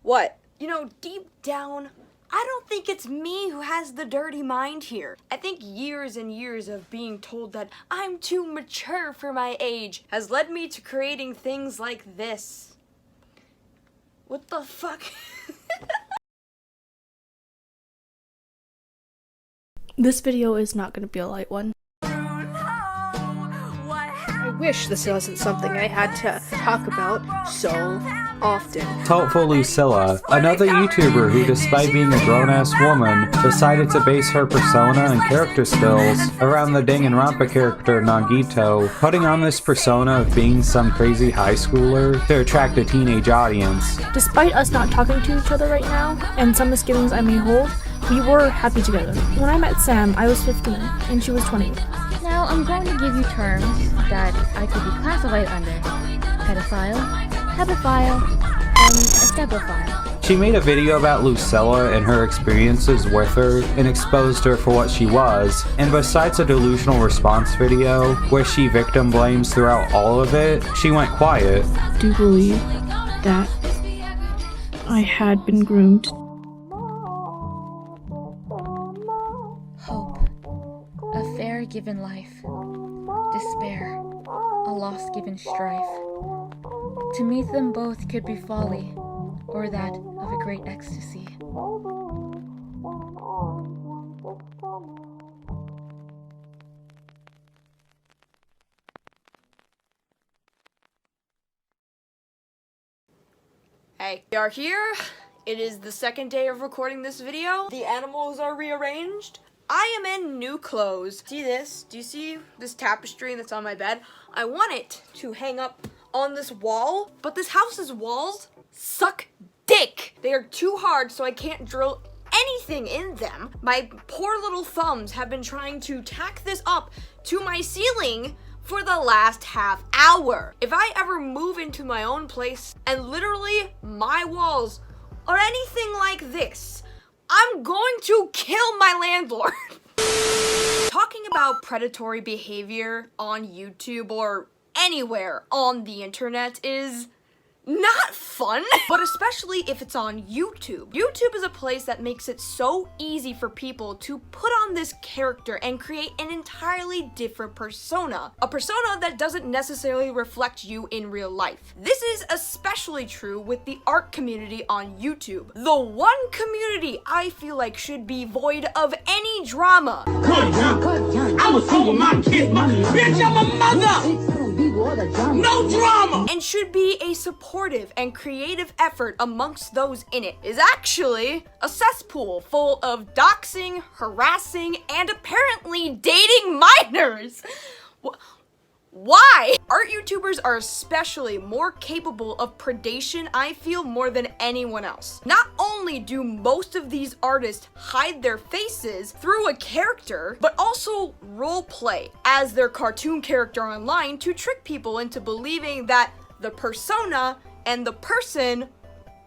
What? You know, deep down, I don't think it's me who has the dirty mind here. I think years and years of being told that I'm too mature for my age has led me to creating things like this. What the fuck? This video is not going to be a light one. I wish this wasn't something I had to talk about so often. Helpful Lucille, another YouTuber who, despite being a grown-ass woman, decided to base her persona and character skills around the Danganronpa character Nagito, putting on this persona of being some crazy high schooler to attract a teenage audience. Despite us not talking to each other right now, and some misgivings I may hold, we were happy together. When I met Sam, I was 15, and she was 20. Now I'm going to give you terms that I could be classified under: pedophile, hebephile, and estepophile. She made a video about Lucille and her experiences with her and exposed her for what she was, and besides a delusional response video where she victim blames throughout all of it, she went quiet. I do believe that I had been groomed. Hope, a fair given life. Despair, a loss given strife. To meet them both could be folly, or that of a great ecstasy. Hey, we are here. It is the second day of recording this video. The animals are rearranged. I am in new clothes. See this? Do you see this tapestry that's on my bed? I want it to hang up on this wall, but this house's walls suck dick. They are too hard, so I can't drill anything in them. My poor little thumbs have been trying to tack this up to my ceiling for the last half hour. If I ever move into my own place and literally my walls are anything like this, I'm going to kill my landlord. Talking about predatory behavior on YouTube or anywhere on the internet is not fun, but especially if it's on YouTube. YouTube is a place that makes it so easy for people to put on this character and create an entirely different persona. A persona that doesn't necessarily reflect you in real life. This is especially true with the art community on YouTube. The one community I feel like should be void of any drama. I was over my kid, bitch, I'm a mother! No drama! And should be a supportive and creative effort amongst those in it, is actually a cesspool full of doxing, harassing, and apparently dating minors. Why? Art YouTubers are especially more capable of predation, I feel, more than anyone else. Not only do most of these artists hide their faces through a character, but also roleplay as their cartoon character online to trick people into believing that the persona and the person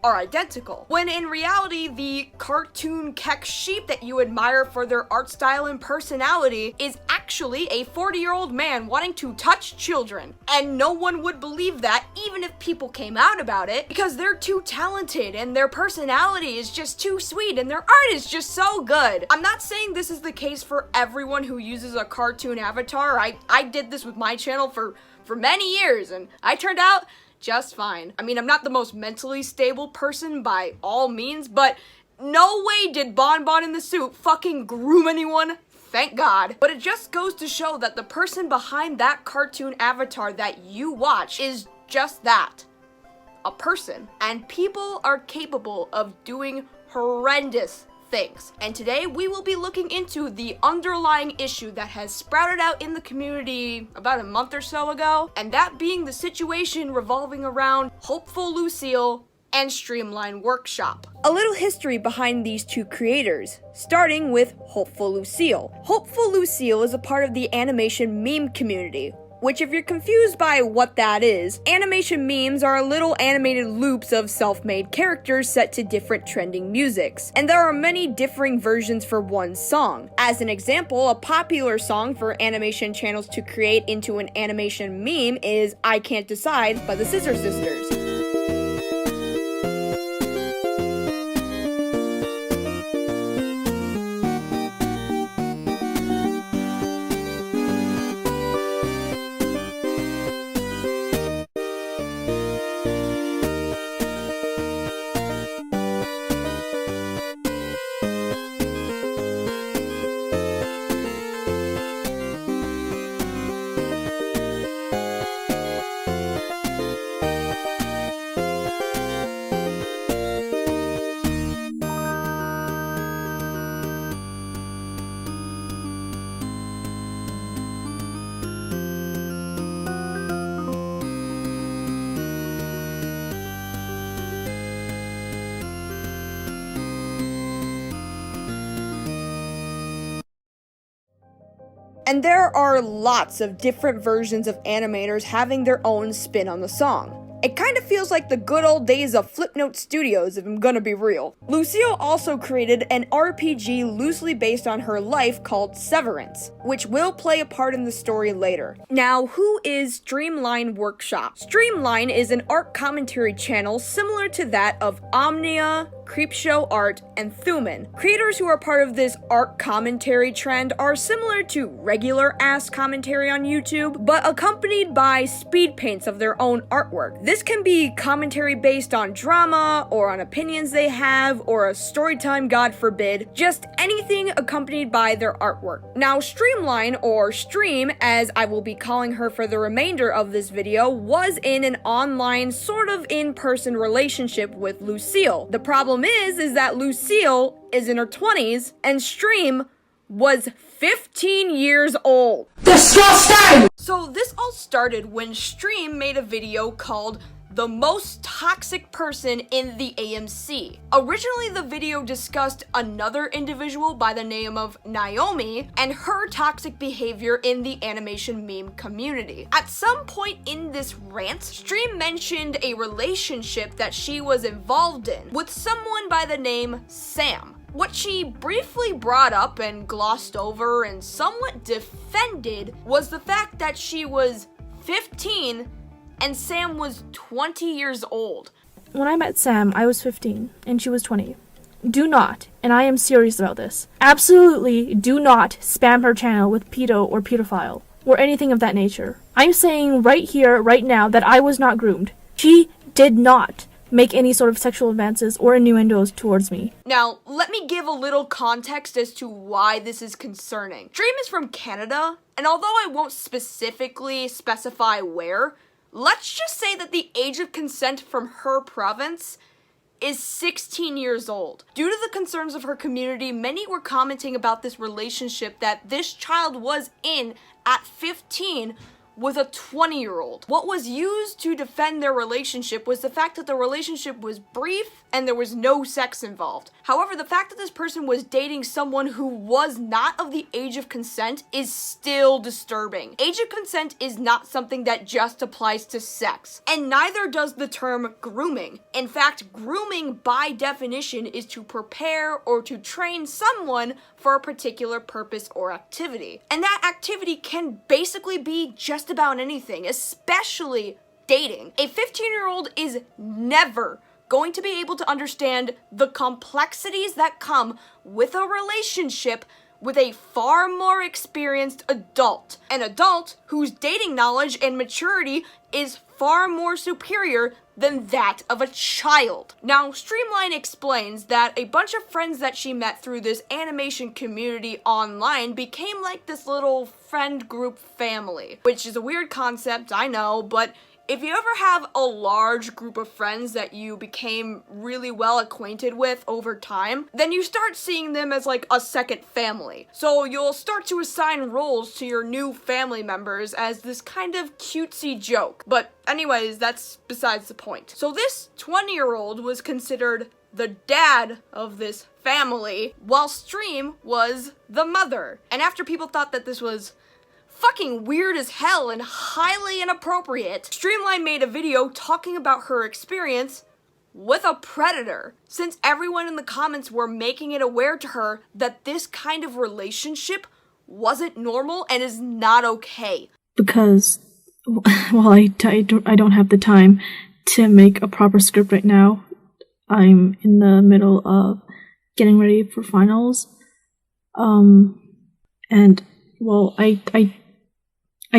are identical, when in reality the cartoon keck sheep that you admire for their art style and personality is actually a 40-year-old man wanting to touch children. And no one would believe that even if people came out about it, because they're too talented and their personality is just too sweet and their art is just so good. I'm not saying this is the case for everyone who uses a cartoon avatar. I did this with my channel for many years and I turned out just fine. I mean, I'm not the most mentally stable person by all means, but no way did Bon Bon in the suit fucking groom anyone, thank God. But it just goes to show that the person behind that cartoon avatar that you watch is just that, a person. And people are capable of doing horrendous things. And today we will be looking into the underlying issue that has sprouted out in the community about a month or so ago, and that being the situation revolving around Hopeful Lucille and Streamline Workshop. A little history behind these two creators, starting with Hopeful Lucille. Hopeful Lucille is a part of the animation meme community, which, if you're confused by what that is, animation memes are little animated loops of self-made characters set to different trending musics. And there are many differing versions for one song. As an example, a popular song for animation channels to create into an animation meme is I Can't Decide by the Scissor Sisters. And there are lots of different versions of animators having their own spin on the song. It kind of feels like the good old days of Flipnote Studios, if I'm gonna be real. Lucille also created an RPG loosely based on her life called Severance, which will play a part in the story later. Now, who is Streamline Workshop? Streamline is an art commentary channel similar to that of Omnia, Creepshow Art, and Thuman. Creators who are part of this art commentary trend are similar to regular-ass commentary on YouTube, but accompanied by speed paints of their own artwork. This can be commentary based on drama, or on opinions they have, or a story time, God forbid, just anything accompanied by their artwork. Now, Streamline, or Stream, as I will be calling her for the remainder of this video, was in an online, sort of in-person relationship with Lucille. The problem is that Lucille is in her 20s, and Stream was 15 years old. Disgusting! So this all started when Stream made a video called The Most Toxic Person in the AMC. Originally, the video discussed another individual by the name of Naomi and her toxic behavior in the animation meme community. At some point in this rant, Stream mentioned a relationship that she was involved in with someone by the name Sam. What she briefly brought up and glossed over and somewhat defended was the fact that she was 15 and Sam was 20 years old. When I met Sam, I was 15 and she was 20. Do not, and I am serious about this, absolutely do not spam her channel with pedo or pedophile or anything of that nature. I'm saying right here, right now, that I was not groomed. She did not make any sort of sexual advances or innuendos towards me. Now, let me give a little context as to why this is concerning. Stream is from Canada, and although I won't specifically specify where, let's just say that the age of consent from her province is 16 years old. Due to the concerns of her community, many were commenting about this relationship that this child was in at 15 with a 20-year-old. What was used to defend their relationship was the fact that the relationship was brief and there was no sex involved. However, the fact that this person was dating someone who was not of the age of consent is still disturbing. Age of consent is not something that just applies to sex, and neither does the term grooming. In fact, grooming by definition is to prepare or to train someone for a particular purpose or activity. And that activity can basically be just about anything, especially dating. A 15-year-old is never going to be able to understand the complexities that come with a relationship with a far more experienced adult. An adult whose dating knowledge and maturity is far more superior than that of a child. Now, Streamline explains that a bunch of friends that she met through this animation community online became like this little friend group family, which is a weird concept, I know, but if you ever have a large group of friends that you became really well acquainted with over time, then you start seeing them as like a second family. So you'll start to assign roles to your new family members as this kind of cutesy joke. But anyways, that's besides the point. So this 20-year-old was considered the dad of this family, while Stream was the mother. And after people thought that this was fucking weird as hell and highly inappropriate, Streamline made a video talking about her experience with a predator, since everyone in the comments were making it aware to her that this kind of relationship wasn't normal and is not okay. Because, well, I don't have the time to make a proper script right now. I'm in the middle of getting ready for finals. And, well, I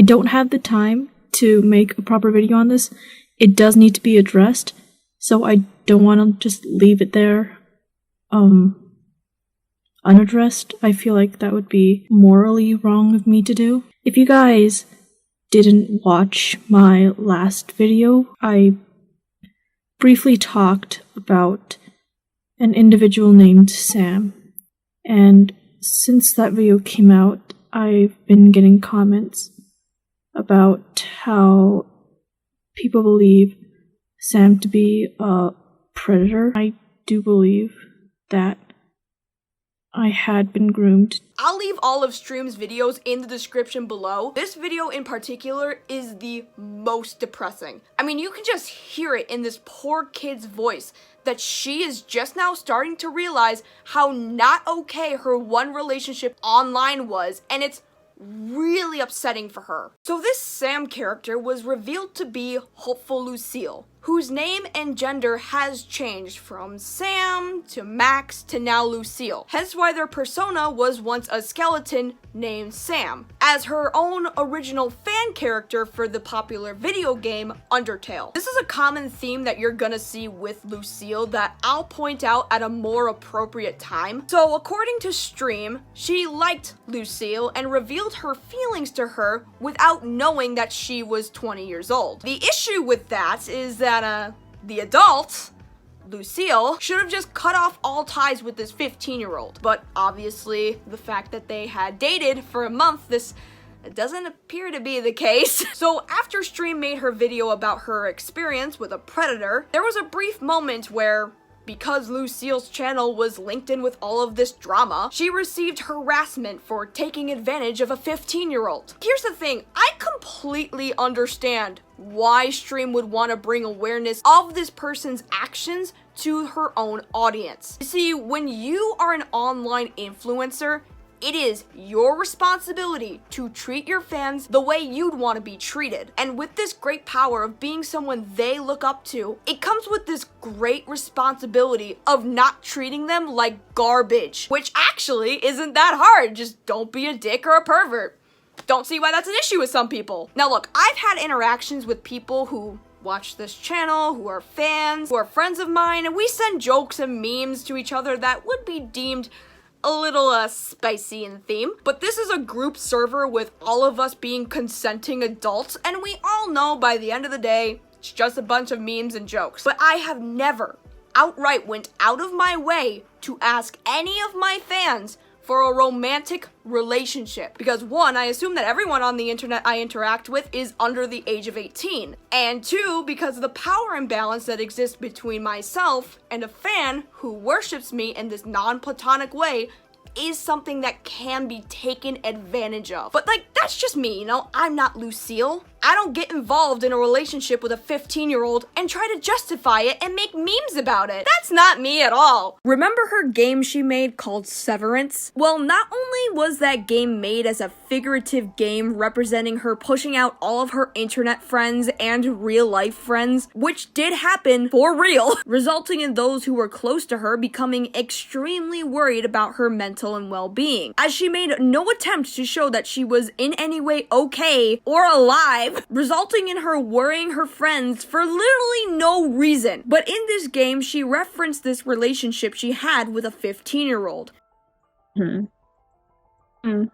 don't have the time to make a proper video on this. It does need to be addressed, so I don't want to just leave it there unaddressed. I feel like that would be morally wrong of me to do. If you guys didn't watch my last video, I briefly talked about an individual named Sam, and since that video came out, I've been getting comments about how people believe Sam to be a predator. I do believe that I had been groomed. I'll leave all of Stream's videos in the description below. This video in particular is the most depressing. I mean, you can just hear it in this poor kid's voice that she is just now starting to realize how not okay her one relationship online was, and it's really upsetting for her. So this Sam character was revealed to be hopeful Lucille, whose name and gender has changed from Sam to Max to now Lucille, hence why their persona was once a skeleton named Sam, as her own original fan character for the popular video game Undertale. This is a common theme that you're gonna see with Lucille that I'll point out at a more appropriate time. So according to Stream, she liked Lucille and revealed her feelings to her without knowing that she was 20 years old. The issue with that is that the adult, Lucille, should have just cut off all ties with this 15-year-old. But obviously, the fact that they had dated for a month, this doesn't appear to be the case. So after Stream made her video about her experience with a predator, there was a brief moment where, because Lucille's channel was linked in with all of this drama, she received harassment for taking advantage of a 15-year-old. Here's the thing, I completely understand why Stream would want to bring awareness of this person's actions to her own audience. You see, when you are an online influencer, it is your responsibility to treat your fans the way you'd want to be treated. And with this great power of being someone they look up to, it comes with this great responsibility of not treating them like garbage, which actually isn't that hard. Just don't be a dick or a pervert. Don't see why that's an issue with some people. Now look, I've had interactions with people who watch this channel, who are fans, who are friends of mine, and we send jokes and memes to each other that would be deemed a little spicy in theme. But this is a group server with all of us being consenting adults, and we all know by the end of the day, it's just a bunch of memes and jokes. But I have never outright went out of my way to ask any of my fans for a romantic relationship. Because one, I assume that everyone on the internet I interact with is under the age of 18. And two, because of the power imbalance that exists between myself and a fan who worships me in this non-platonic way is something that can be taken advantage of. But like, that's just me, you know? I'm not Lucille. I don't get involved in a relationship with a 15-year-old and try to justify it and make memes about it. That's not me at all. Remember her game she made called Severance? Well, not only was that game made as a figurative game representing her pushing out all of her internet friends and real-life friends, which did happen for real, resulting in those who were close to her becoming extremely worried about her mental and well-being, as she made no attempt to show that she was in any way okay or alive, resulting in her worrying her friends for literally no reason. But in this game, she referenced this relationship she had with a 15-year-old.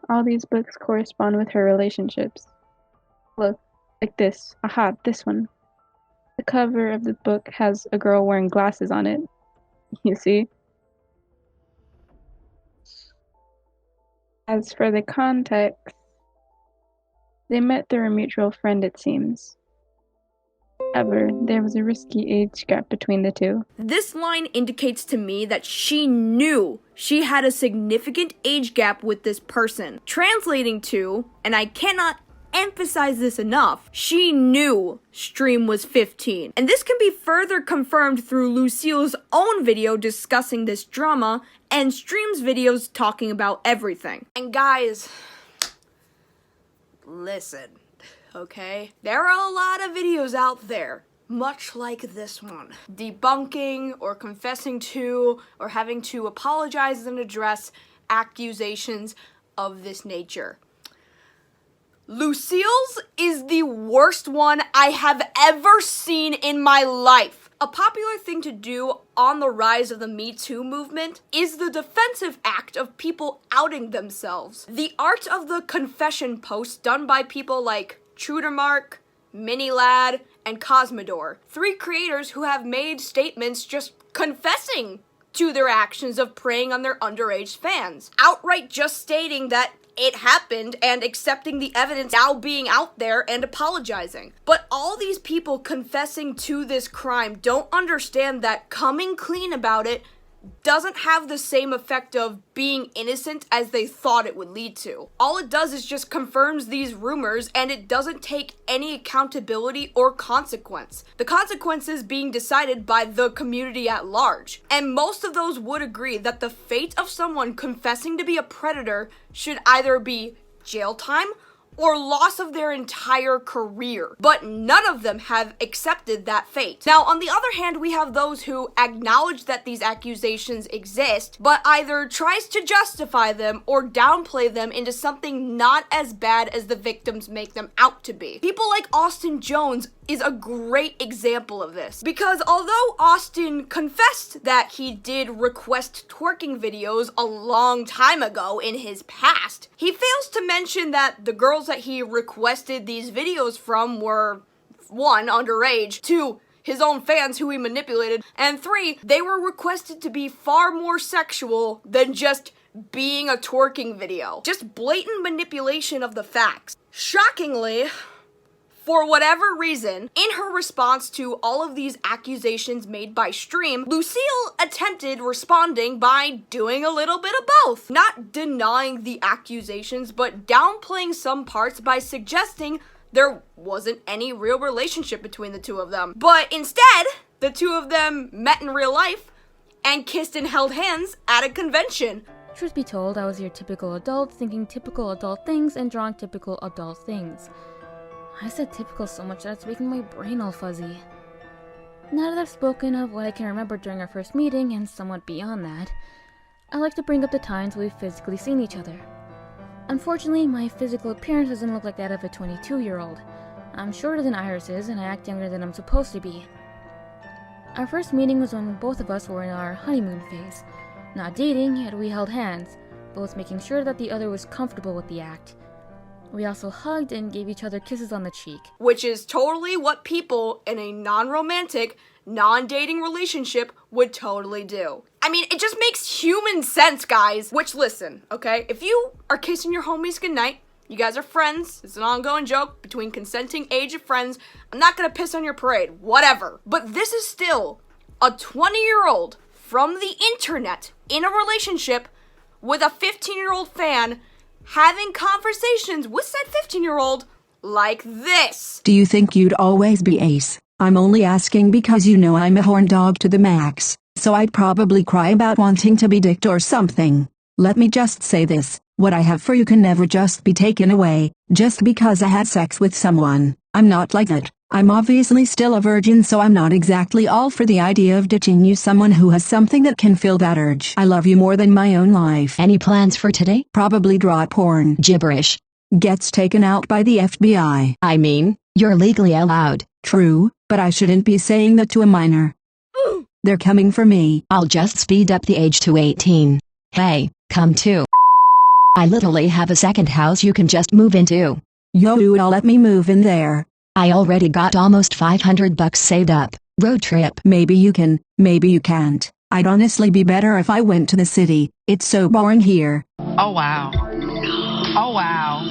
All these books correspond with her relationships. Look, like this. Aha, this one. The cover of the book has a girl wearing glasses on it. You see? As for the context, they met through a mutual friend, it seems. However, there was a risky age gap between the two. This line indicates to me that she knew she had a significant age gap with this person. Translating to, and I cannot emphasize this enough, she knew Stream was 15. And this can be further confirmed through Lucille's own video discussing this drama and Stream's videos talking about everything. And guys, listen, okay? There are a lot of videos out there, much like this one, debunking or confessing to or having to apologize and address accusations of this nature. Lucille's is the worst one I have ever seen in my life. A popular thing to do on the rise of the Me Too movement is the defensive act of people outing themselves. The art of the confession post done by people like Trudermark, Minilad, and Cosmodor. 3 creators who have made statements just confessing to their actions of preying on their underage fans. Outright just stating that it happened and accepting the evidence now being out there and apologizing. But all these people confessing to this crime don't understand that coming clean about it doesn't have the same effect of being innocent as they thought it would lead to. All it does is just confirms these rumors, and it doesn't take any accountability or consequence. The consequences being decided by the community at large. And most of those would agree that the fate of someone confessing to be a predator should either be jail time or loss of their entire career. But none of them have accepted that fate. Now, on the other hand, we have those who acknowledge that these accusations exist, but either tries to justify them or downplay them into something not as bad as the victims make them out to be. People like Austin Jones is a great example of this, because although Austin confessed that he did request twerking videos a long time ago in his past, he fails to mention that the girls that he requested these videos from were 1, underage, 2, his own fans who he manipulated, and 3, they were requested to be far more sexual than just being a twerking video. Just blatant manipulation of the facts. Shockingly, for whatever reason, in her response to all of these accusations made by Stream, Lucille attempted responding by doing a little bit of both. Not denying the accusations, but downplaying some parts by suggesting there wasn't any real relationship between the two of them. But instead, the two of them met in real life and kissed and held hands at a convention. Truth be told, I was your typical adult, thinking typical adult things and drawing typical adult things. I said typical so much that it's making my brain all fuzzy. Now that I've spoken of what I can remember during our first meeting, and somewhat beyond that, I like to bring up the times we've physically seen each other. Unfortunately, my physical appearance doesn't look like that of a 22-year-old. I'm shorter than Iris is, and I act younger than I'm supposed to be. Our first meeting was when both of us were in our honeymoon phase. Not dating, yet we held hands, both making sure that the other was comfortable with the act. We also hugged and gave each other kisses on the cheek. Which is totally what people in a non-romantic, non-dating relationship would totally do. I mean, it just makes human sense, guys. Which, listen, okay? If you are kissing your homies goodnight, you guys are friends, it's an ongoing joke between consenting age of friends, I'm not gonna piss on your parade, whatever. But this is still a 20-year-old from the internet in a relationship with a 15-year-old fan having conversations with said 15-year-old like this. Do you think you'd always be ace? I'm only asking because you know I'm a horn dog to the max, so I'd probably cry about wanting to be dicked or something. Let me just say this, what I have for you can never just be taken away, just because I had sex with someone. I'm not like that. I'm obviously still a virgin, so I'm not exactly all for the idea of ditching you someone who has something that can fill that urge. I love you more than my own life. Any plans for today? Probably draw porn. Gibberish. Gets taken out by the FBI. I mean, you're legally allowed. True, but I shouldn't be saying that to a minor. They're coming for me. I'll just speed up the age to 18. Hey, come too. I literally have a second house you can just move into. Yo, let me move in there. I already got almost $500 saved up. Road trip. Maybe you can, maybe you can't. I'd honestly be better if I went to the city. It's so boring here. Oh wow. Oh wow.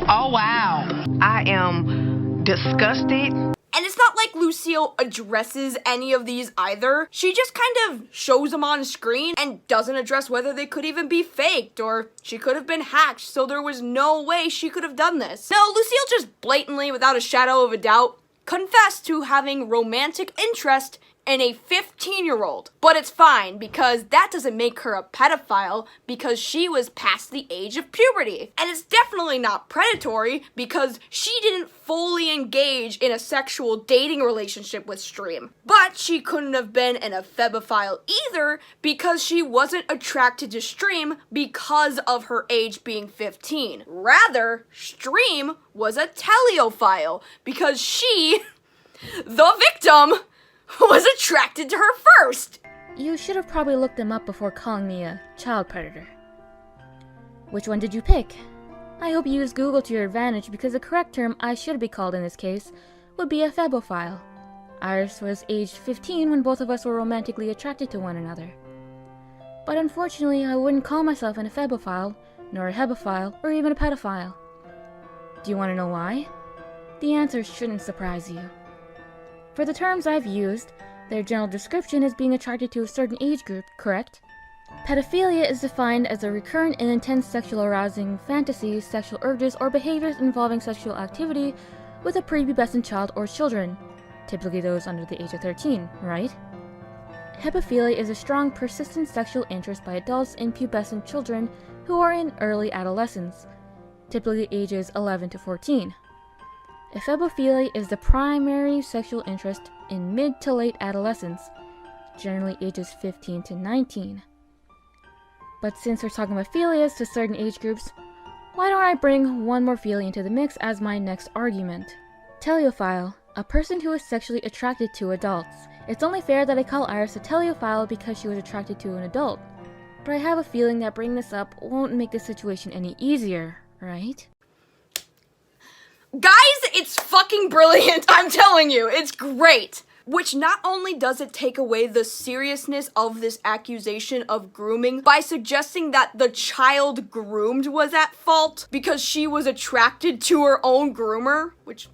Oh wow. I am disgusted. And it's not like Lucille addresses any of these either. She just kind of shows them on screen and doesn't address whether they could even be faked or she could have been hacked, so there was no way she could have done this. No, Lucille just blatantly, without a shadow of a doubt, confessed to having romantic interest in a 15-year-old. But it's fine, because that doesn't make her a pedophile, because she was past the age of puberty. And it's definitely not predatory, because she didn't fully engage in a sexual dating relationship with Stream. But she couldn't have been an ephebophile either, because she wasn't attracted to Stream because of her age being 15. Rather, Stream was a teleophile, because she, the victim, was attracted to her first. You should have probably looked them up before calling me a child predator. Which one did you pick? I hope you used Google to your advantage, because the correct term I should be called in this case would be a ephebophile. Iris was aged 15 when both of us were romantically attracted to one another. But unfortunately, I wouldn't call myself an ephebophile, nor a hebophile, or even a pedophile. Do you want to know why? The answer shouldn't surprise you. For the terms I've used, Their general description is being attracted to a certain age group, correct? Pedophilia is defined as a recurrent and intense sexual arousing fantasies, sexual urges, or behaviors involving sexual activity with a prepubescent child or children, typically those under the age of 13, right? Hebephilia is a strong, persistent sexual interest by adults in pubescent children who are in early adolescence, typically ages 11 to 14. Ephebophilia is the primary sexual interest in mid to late adolescence, generally ages 15 to 19. But since we're talking about philias to certain age groups, why don't I bring one more philia into the mix as my next argument? Teleophile, a person who is sexually attracted to adults. It's only fair that I call Iris a teleophile because she was attracted to an adult, but I have a feeling that bringing this up won't make the situation any easier, right? Guys, it's fucking brilliant, I'm telling you, it's great! Which not only does it take away the seriousness of this accusation of grooming by suggesting that the child groomed was at fault because she was attracted to her own groomer, which...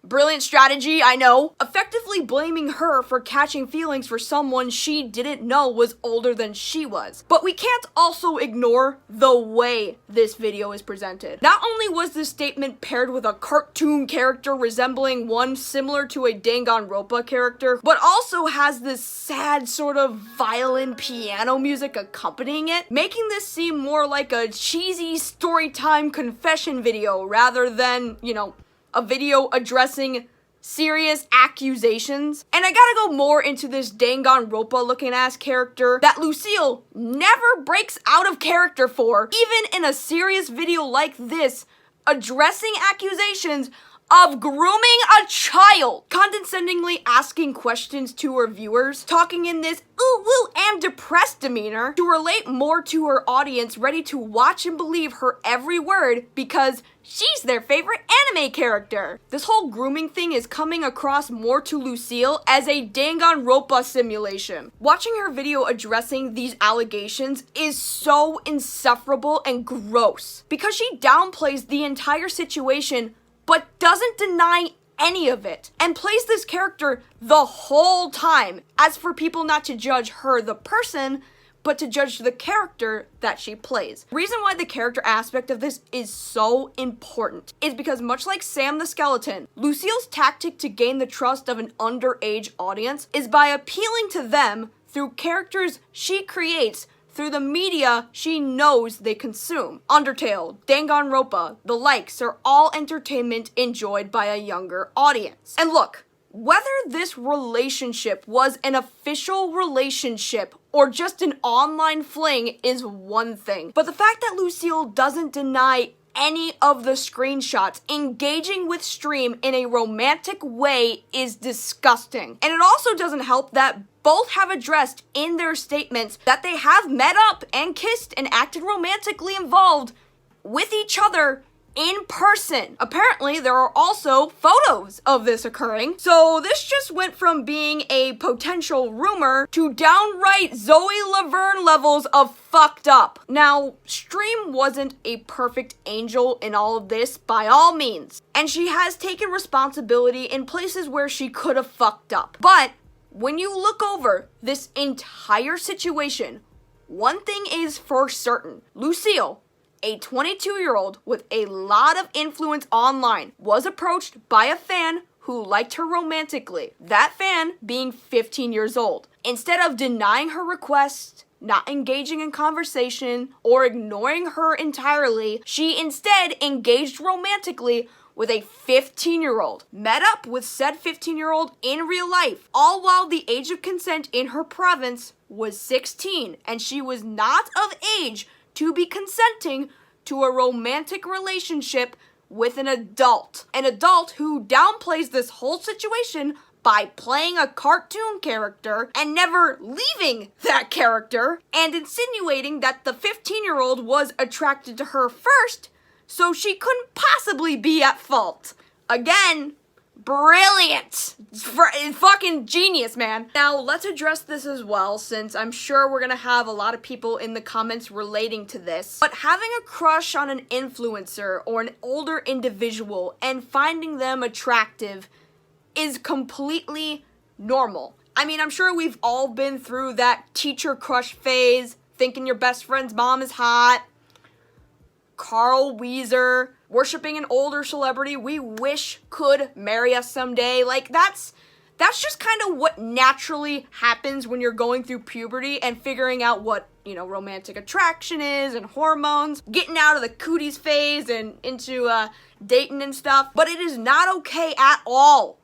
brilliant strategy, I know. Effectively blaming her for catching feelings for someone she didn't know was older than she was. But we can't also ignore the way this video is presented. Not only was this statement paired with a cartoon character resembling one similar to a Danganronpa character, but also has this sad sort of violin piano music accompanying it, making this seem more like a cheesy storytime confession video rather than, you know, a video addressing serious accusations. And I gotta go more into this Danganronpa looking ass character that Lucille never breaks out of character for, even in a serious video like this, addressing accusations of grooming a child, condescendingly asking questions to her viewers, talking in this ooh woo am depressed demeanor to relate more to her audience ready to watch and believe her every word because she's their favorite anime character. This whole grooming thing is coming across more to Lucille as a Danganronpa simulation. Watching her video addressing these allegations is so insufferable and gross because she downplays the entire situation but doesn't deny any of it, and plays this character the whole time, as for people not to judge her, the person, but to judge the character that she plays. The reason why the character aspect of this is so important is because much like Sam the Skeleton, Lucille's tactic to gain the trust of an underage audience is by appealing to them through characters she creates through the media she knows they consume. Undertale, Danganronpa, the likes are all entertainment enjoyed by a younger audience. And look, whether this relationship was an official relationship or just an online fling is one thing, but the fact that Lucille doesn't deny any of the screenshots engaging with Stream in a romantic way is disgusting. And it also doesn't help that both have addressed in their statements that they have met up and kissed and acted romantically involved with each other in person. Apparently, there are also photos of this occurring. So this just went from being a potential rumor to downright Zoe Laverne levels of fucked up. Now, Stream wasn't a perfect angel in all of this by all means, and she has taken responsibility in places where she could have fucked up. But when you look over this entire situation, one thing is for certain. Lucille, a 22-year-old with a lot of influence online, was approached by a fan who liked her romantically, that fan being 15 years old. Instead of denying her request, not engaging in conversation, or ignoring her entirely, she instead engaged romantically with a 15-year-old, met up with said 15-year-old in real life, all while the age of consent in her province was 16, and she was not of age to be consenting to a romantic relationship with an adult who downplays this whole situation by playing a cartoon character and never leaving that character, and insinuating that the 15-year-old was attracted to her first, so she couldn't possibly be at fault. Again, brilliant. Fucking genius, man. Now, let's address this as well, since I'm sure we're gonna have a lot of people in the comments relating to this. But having a crush on an influencer or an older individual and finding them attractive is completely normal. I mean, I'm sure we've all been through that teacher crush phase, thinking your best friend's mom is hot. Carl Weezer, worshiping an older celebrity we wish could marry us someday. Like, that's just kind of what naturally happens when you're going through puberty and figuring out what, you know, romantic attraction is and hormones, getting out of the cooties phase and into dating and stuff. But it is not okay at all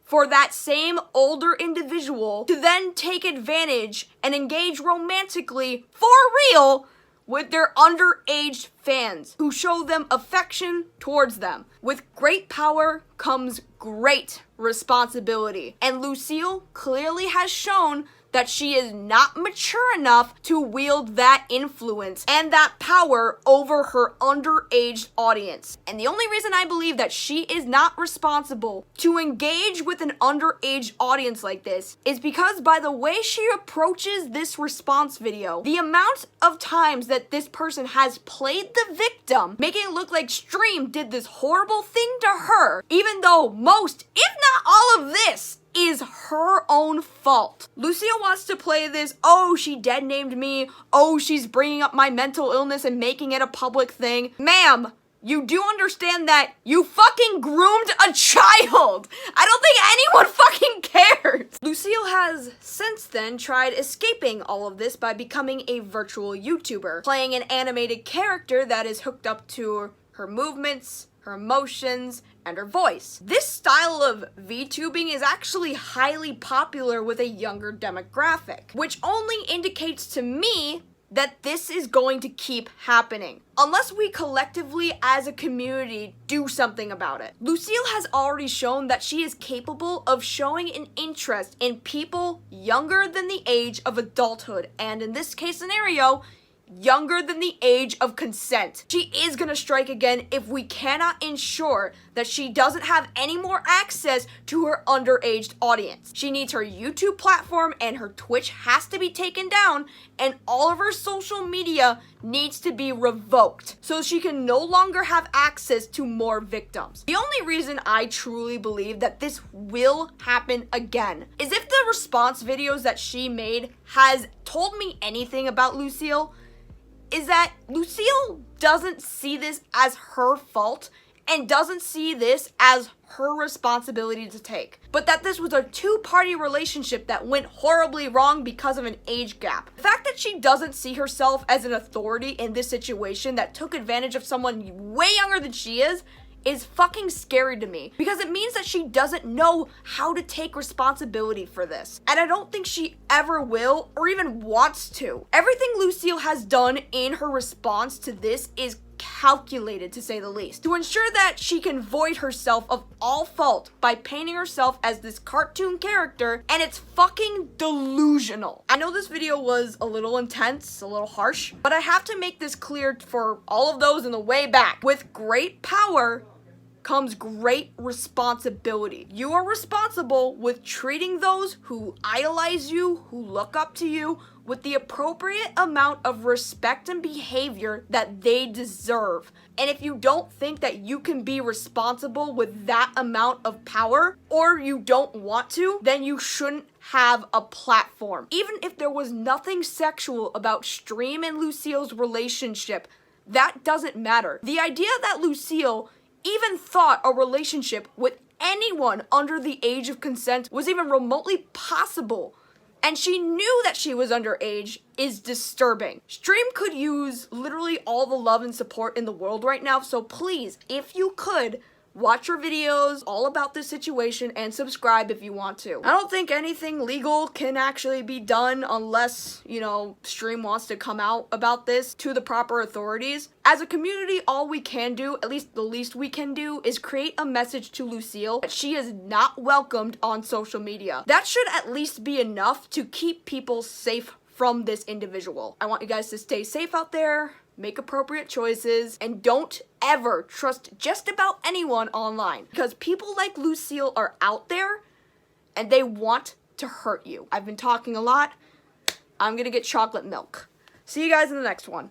for that same older individual to then take advantage and engage romantically for real with their underage fans who show them affection towards them. With great power comes great responsibility. And Lucille clearly has shown that she is not mature enough to wield that influence and that power over her underage audience. And the only reason I believe that she is not responsible to engage with an underage audience like this is because by the way she approaches this response video, the amount of times that this person has played the victim, making it look like Stream did this horrible thing to her, even though most, if not all of this, is her own fault. Lucille wants to play this, oh, she dead named me, oh, she's bringing up my mental illness and making it a public thing. Ma'am, you do understand that you fucking groomed a child. I don't think anyone fucking cares. Lucille has since then tried escaping all of this by becoming a virtual YouTuber, playing an animated character that is hooked up to her movements, her emotions, and her voice. This style of VTubing is actually highly popular with a younger demographic, which only indicates to me that this is going to keep happening, unless we collectively as a community do something about it. Lucille has already shown that she is capable of showing an interest in people younger than the age of adulthood, and in this case scenario, younger than the age of consent. She is gonna strike again if we cannot ensure that she doesn't have any more access to her underage audience. She needs her YouTube platform and her Twitch has to be taken down, and all of her social media needs to be revoked so she can no longer have access to more victims. The only reason I truly believe that this will happen again is if the response videos that she made has told me anything about Lucille, is that Lucille doesn't see this as her fault and doesn't see this as her responsibility to take, but that this was a two-party relationship that went horribly wrong because of an age gap. The fact that she doesn't see herself as an authority in this situation that took advantage of someone way younger than she is fucking scary to me, because it means that she doesn't know how to take responsibility for this. And I don't think she ever will or even wants to. Everything Lucille has done in her response to this is calculated, to say the least, to ensure that she can void herself of all fault by painting herself as this cartoon character, and it's fucking delusional. I know this video was a little intense, a little harsh, but I have to make this clear for all of those in the way back. With great power comes great responsibility. You are responsible with treating those who idolize you, who look up to you, with the appropriate amount of respect and behavior that they deserve. And if you don't think that you can be responsible with that amount of power, or you don't want to, then you shouldn't have a platform. Even if there was nothing sexual about Stream and Lucille's relationship, that doesn't matter. The idea that Lucille even thought a relationship with anyone under the age of consent was even remotely possible, and she knew that she was underage, is disturbing. Stream could use literally all the love and support in the world right now, so please, if you could, watch her videos all about this situation and subscribe if you want to. I don't think anything legal can actually be done unless, you know, Stream wants to come out about this to the proper authorities. As a community, all we can do, at least the least we can do, is create a message to Lucille that she is not welcomed on social media. That should at least be enough to keep people safe from this individual. I want you guys to stay safe out there, make appropriate choices, and don't ever trust just about anyone online, because people like Lucille are out there and they want to hurt you. I've been talking a lot. I'm gonna get chocolate milk. See you guys in the next one.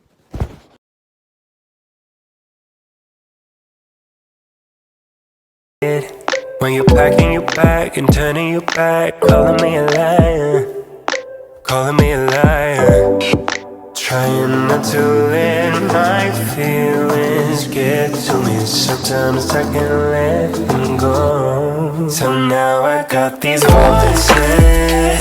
When you're packing your bag and turning your back, calling me a liar, calling me a liar. Trying not to let my feelings get to me. Sometimes I can't let them go. So now I got these voices